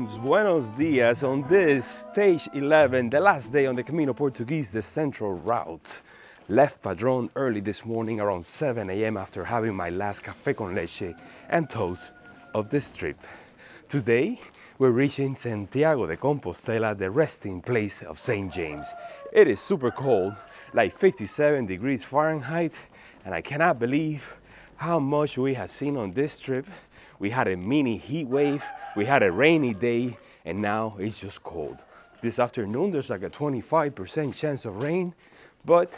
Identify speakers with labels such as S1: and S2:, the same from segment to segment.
S1: Greetings, buenos dias on this stage 11, the last day on the Camino Portuguese, the central route. Left Padrón early this morning around 7 a.m. after having my last café con leche and toast of this trip. Today, we're reaching Santiago de Compostela, the resting place of St. James. It is super cold, like 57 degrees Fahrenheit, and I cannot believe how much we have seen on this trip. We had a mini heat wave, we had a rainy day, and now it's just cold. This afternoon there's like a 25% chance of rain, but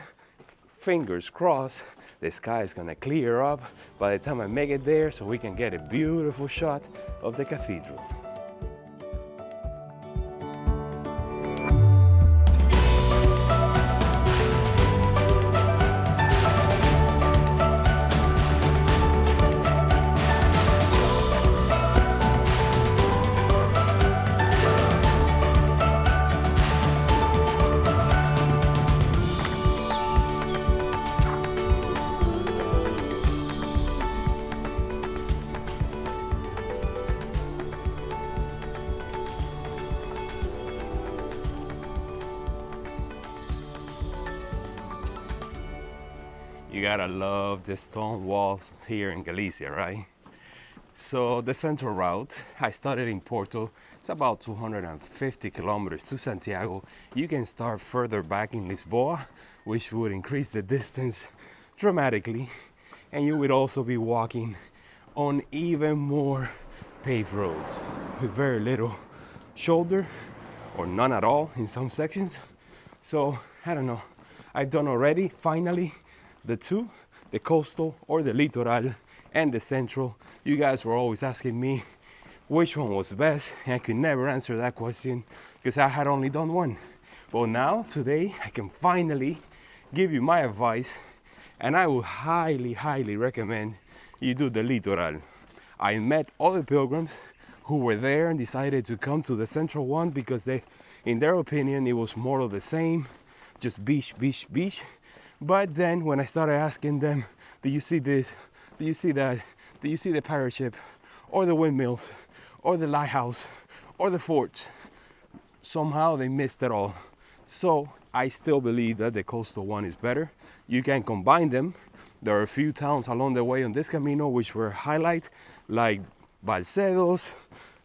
S1: fingers crossed, the sky is gonna clear up by the time I make it there so we can get a beautiful shot of the cathedral. You gotta love the stone walls here in Galicia, right? So the central route, I started in Porto. It's about 250 kilometers to Santiago. You can start further back in Lisbon, which would increase the distance dramatically. And you would also be walking on even more paved roads with very little shoulder or none at all in some sections. So I don't know, I've done already, finally, the two, the coastal or the littoral and the central. You guys were always asking me which one was best, and I could never answer that question because I had only done one. But now, today, I can finally give you my advice, and I would highly recommend you do the littoral. I met other pilgrims who were there and decided to come to the central one because they, in their opinion, it was more of the same, just beach. But then when I started asking them, do you see this? Do you see that? Do you see the pirate ship? Or the windmills? Or the lighthouse? Or the forts? Somehow they missed it all. So I still believe that the coastal one is better. You can combine them. There are a few towns along the way on this Camino which were highlight, like Balsedos,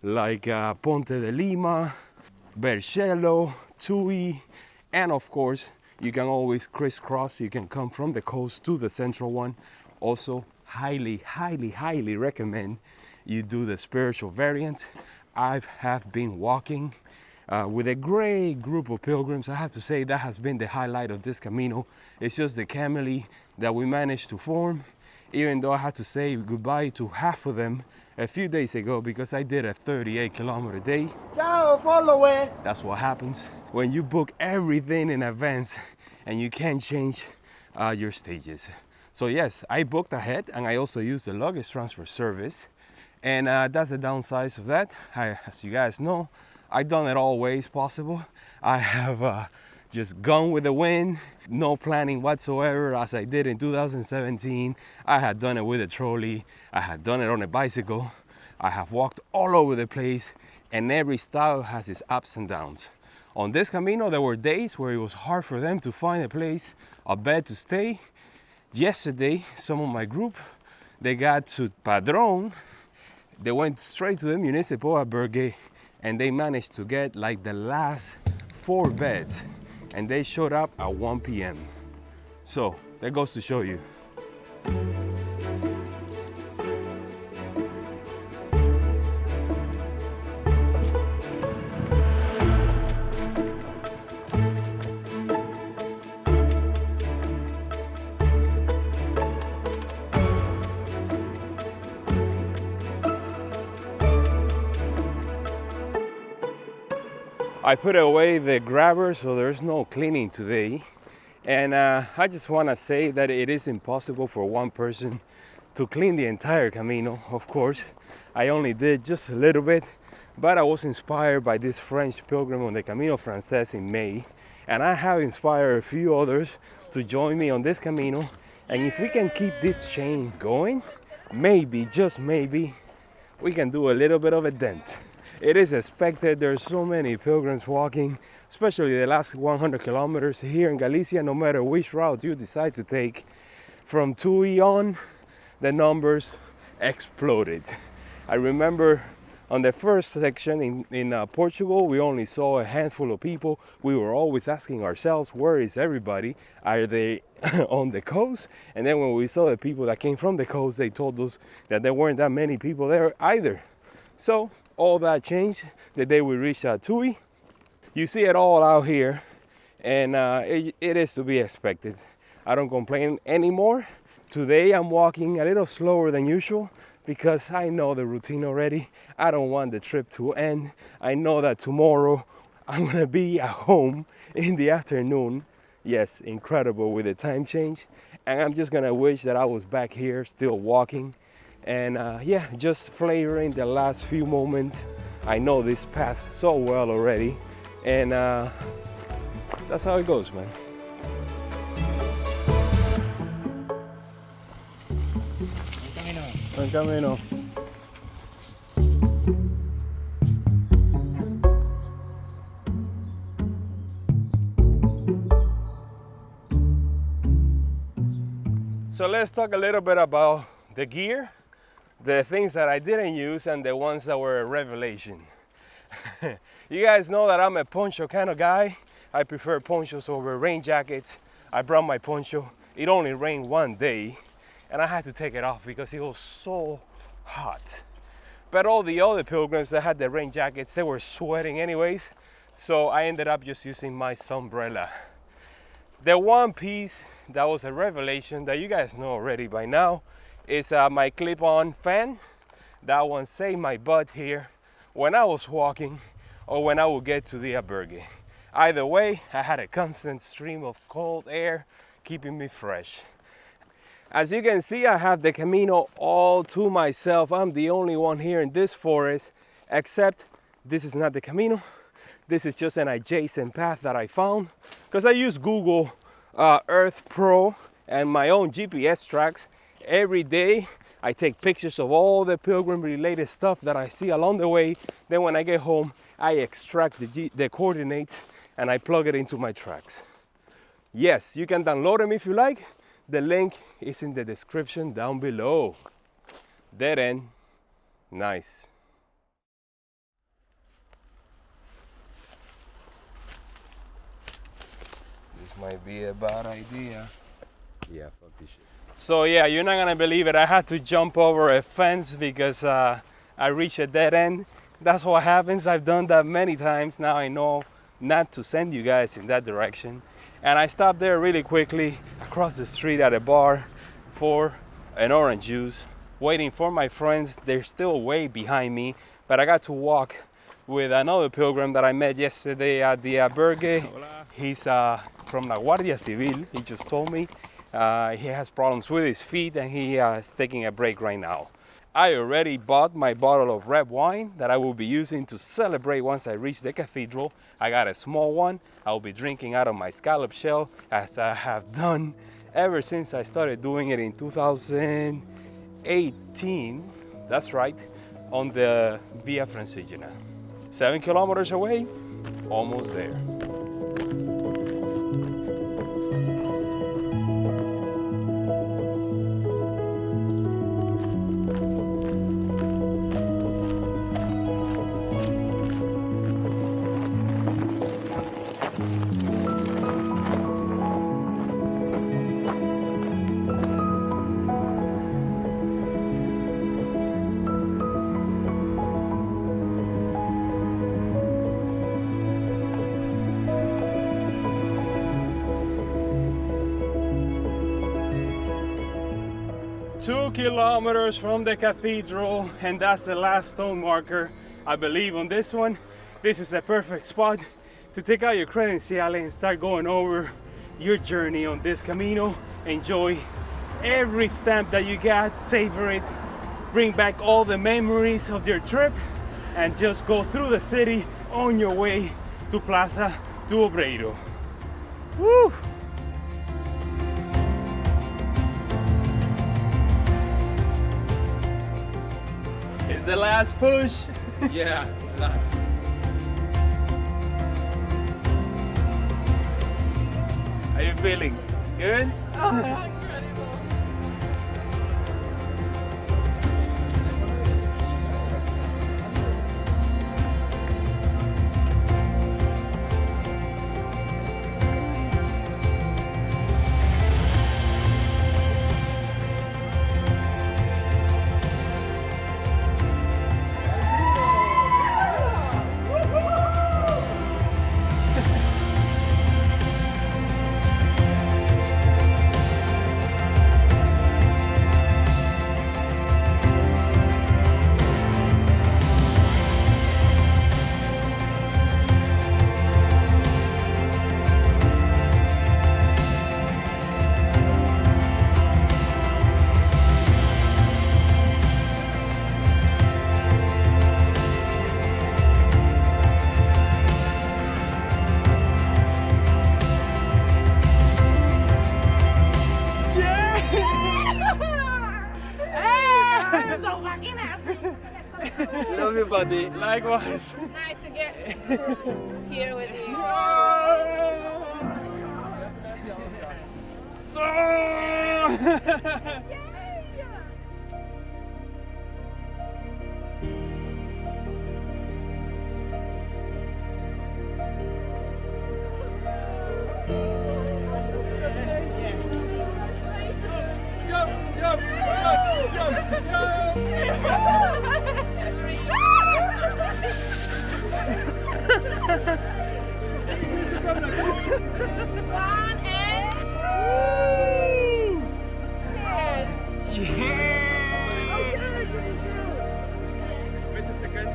S1: like Ponte de Lima, Berchello, Tui, and of course, you can always crisscross. You can come from the coast to the central one. Also, highly recommend you do the spiritual variant. I have been walking with a great group of pilgrims. I have to say that has been the highlight of this Camino. It's just the family that we managed to form, even though I had to say goodbye to half of them a few days ago because I did a 38-kilometer day.
S2: Ciao, follow it.
S1: That's what happens when you book everything in advance and you can't change your stages. So yes, I booked ahead and I also used the luggage transfer service. And that's the downside of that. As you guys know, I've done it all ways possible. I have just gone with the wind, no planning whatsoever, as I did in 2017. I had done it with a trolley. I had done it on a bicycle. I have walked all over the place, and every style has its ups and downs. On this Camino, there were days where it was hard for them to find a place, a bed to stay. Yesterday, some of my group, they got to Padrón. They went straight to the municipal albergue, and they managed to get like the last 4 beds, and they showed up at 1 p.m. So that goes to show you. I put away the grabber, so there's no cleaning today. And I just want to say that it is impossible for one person to clean the entire Camino. Of course, I only did just a little bit, but I was inspired by this French pilgrim on the Camino Frances in May. And I have inspired a few others to join me on this Camino. And if we can keep this chain going, maybe, just maybe, we can do a little bit of a dent. It is expected. There's so many pilgrims walking, especially the last 100 kilometers here in Galicia. No matter which route you decide to take, from Tui on, the numbers exploded. I remember on the first section in Portugal, we only saw a handful of people. We were always asking ourselves, where is everybody? Are they on the coast? And then when we saw the people that came from the coast, they told us that there weren't that many people there either. So all that changed the day we reached Tui. You see it all out here, and it is to be expected. I don't complain anymore. Today I'm walking a little slower than usual because I know the routine already. I don't want the trip to end. I know that tomorrow I'm gonna be at home in the afternoon. Yes, incredible with the time change. And I'm just gonna wish that I was back here still walking. And yeah, just flavoring the last few moments. I know this path so well already. And that's how it goes, man. Camino. So let's talk a little bit about the gear, the things that I didn't use and the ones that were a revelation. You guys know that I'm a poncho kind of guy. I prefer ponchos over rain jackets. I brought my poncho. It only rained one day and I had to take it off because it was so hot. But all the other pilgrims that had the rain jackets, they were sweating anyways. So I ended up just using my umbrella. The one piece that was a revelation that you guys know already by now is my clip-on fan. That one saved my butt here when I was walking or when I would get to the albergue. Either way, I had a constant stream of cold air keeping me fresh. As you can see, I have the Camino all to myself. I'm the only one here in this forest, except this is not the Camino. This is just an adjacent path that I found because I use Google Earth Pro and my own GPS tracks. Every day I take pictures of all the pilgrim related stuff that I see along the way. Then when I get home, I extract the coordinates and I plug it into my tracks. Yes, you can download them if you like. The link is in the description down below. Dead end. Nice. This might be a bad idea. Yeah, fuck this shit. So yeah, you're not gonna believe it. I had to jump over a fence because I reached a dead end. That's what happens. I've done that many times. Now I know not to send you guys in that direction. And I stopped there really quickly across the street at a bar for an orange juice, waiting for my friends. They're still way behind me, but I got to walk with another pilgrim that I met yesterday at the albergue. He's from La Guardia Civil. He just told me he has problems with his feet and he is taking a break right now. I already bought my bottle of red wine that I will be using to celebrate once I reach the cathedral. I got a small one. I will be drinking out of my scallop shell as I have done ever since I started doing it in 2018. That's right, on the Via Francigena. 7 kilometers away, almost there. 2 kilometers from the cathedral, and that's the last stone marker. I believe on this one, this is a perfect spot to take out your credenciale and start going over your journey on this Camino. Enjoy every stamp that you got, savor it, bring back all the memories of your trip, and just go through the city on your way to Plaza do Obreiro. Woo! It's the last push.
S2: Yeah,
S1: How you feeling? Good?
S2: Oh, incredible. I'm so fucking happy.
S1: Love you, buddy. Likewise.
S2: Nice to get here with you. One and
S1: Wait a second.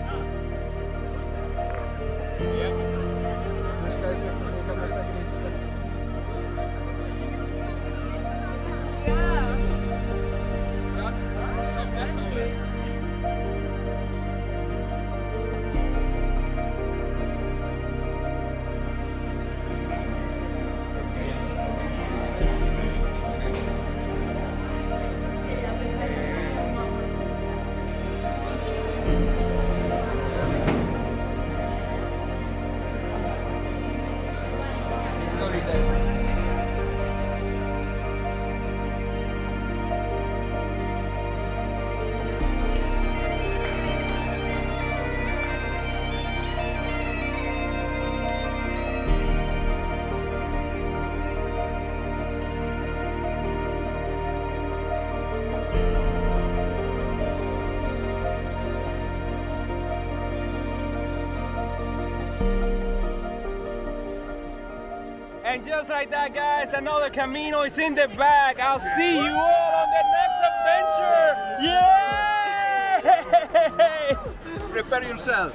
S1: And just like that, guys, another Camino is in the bag. I'll see you all on the next adventure. Yay!
S3: Prepare yourself.